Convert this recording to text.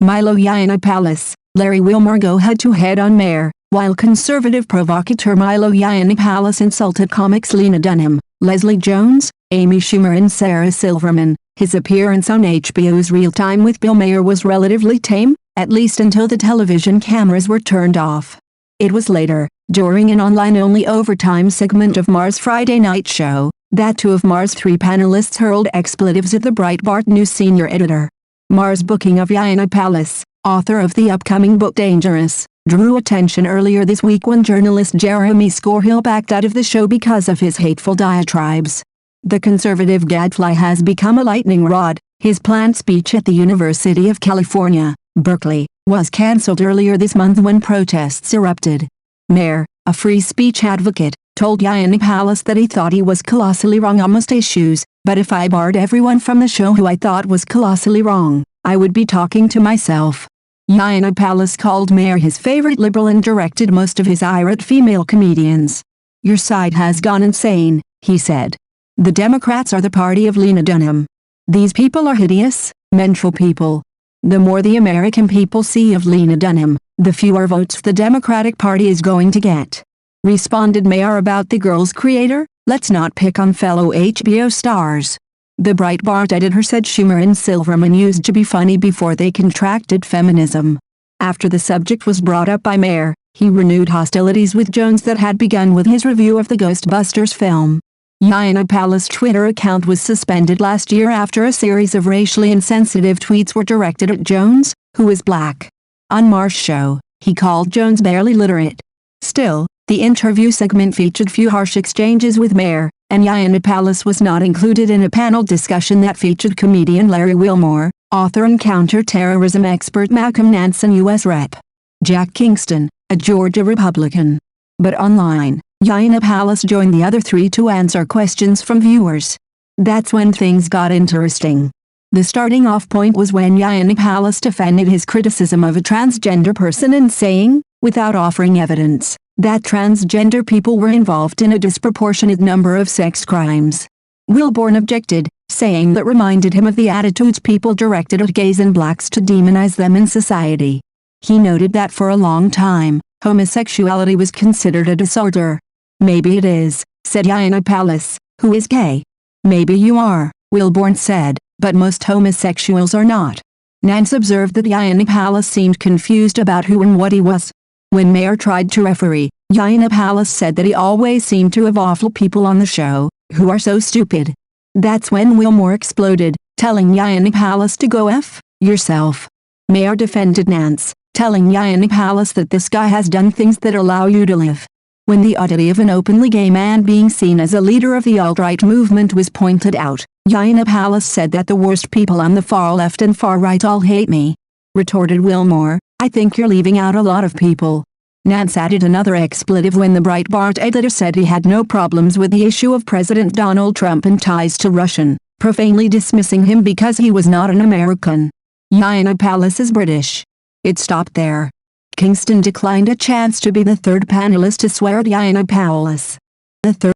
Milo Yiannopoulos, Larry Wilmore go head-to-head on Maher, while conservative provocateur Milo Yiannopoulos insulted comics Lena Dunham, Leslie Jones, Amy Schumer and Sarah Silverman. His appearance on HBO's Real Time with Bill Maher was relatively tame, at least until the television cameras were turned off. It was later, during an online-only overtime segment of Maher's Friday night show, that two of Maher's three panelists hurled expletives at the Breitbart News senior editor. Maher's booking of Yiannopoulos, author of the upcoming book Dangerous, drew attention earlier this week when journalist Jeremy Scorehill backed out of the show because of his hateful diatribes. The conservative gadfly has become a lightning rod. His planned speech at the University of California, Berkeley, was cancelled earlier this month when protests erupted. Maher, a free speech advocate, told Yiannopoulos that he thought he was colossally wrong on most issues, but if I barred everyone from the show who I thought was colossally wrong, I would be talking to myself. Yiannopoulos called Maher his favorite liberal and directed most of his ire at female comedians. "Your side has gone insane," he said. "The Democrats are the party of Lena Dunham. These people are hideous, mental people. The more the American people see of Lena Dunham, the fewer votes the Democratic Party is going to get." Responded Maher about the Girls' creator, "Let's not pick on fellow HBO stars." The Breitbart editor said Schumer and Silverman used to be funny before they contracted feminism. After the subject was brought up by Maher, he renewed hostilities with Jones that had begun with his review of the Ghostbusters film. Yiannopoulos' Twitter account was suspended last year after a series of racially insensitive tweets were directed at Jones, who is black. On Maher's show, he called Jones barely literate. Still, the interview segment featured few harsh exchanges with Maher, and Yiannopoulos was not included in a panel discussion that featured comedian Larry Wilmore, author and counter-terrorism expert Malcolm Nance and U.S. Rep. Jack Kingston, a Georgia Republican. But online, Yiannopoulos joined the other three to answer questions from viewers. That's when things got interesting. The starting off point was when Yiannopoulos defended his criticism of a transgender person and saying, without offering evidence, that transgender people were involved in a disproportionate number of sex crimes. Wilmore objected, saying that reminded him of the attitudes people directed at gays and blacks to demonize them in society. He noted that for a long time, homosexuality was considered a disorder. "Maybe it is," said Yiannopoulos, who is gay. "Maybe you are," Wilmore said, "but most homosexuals are not." Nance observed that Yiannopoulos seemed confused about who and what he was. When Maher tried to referee, Yiannopoulos said that he always seemed to have awful people on the show, who are so stupid. That's when Wilmore exploded, telling Yiannopoulos to go F yourself. Maher defended Nance, telling Yiannopoulos that this guy has done things that allow you to live. When the oddity of an openly gay man being seen as a leader of the alt-right movement was pointed out, Yiannopoulos said that the worst people on the far left and far right all hate me. Retorted Wilmore, "I think you're leaving out a lot of people." Nance added another expletive when the Breitbart editor said he had no problems with the issue of President Donald Trump and ties to Russian, profanely dismissing him because he was not an American. Yiannopoulos is British. It stopped there. Kingston declined a chance to be the third panelist to swear at Yiannopoulos. The third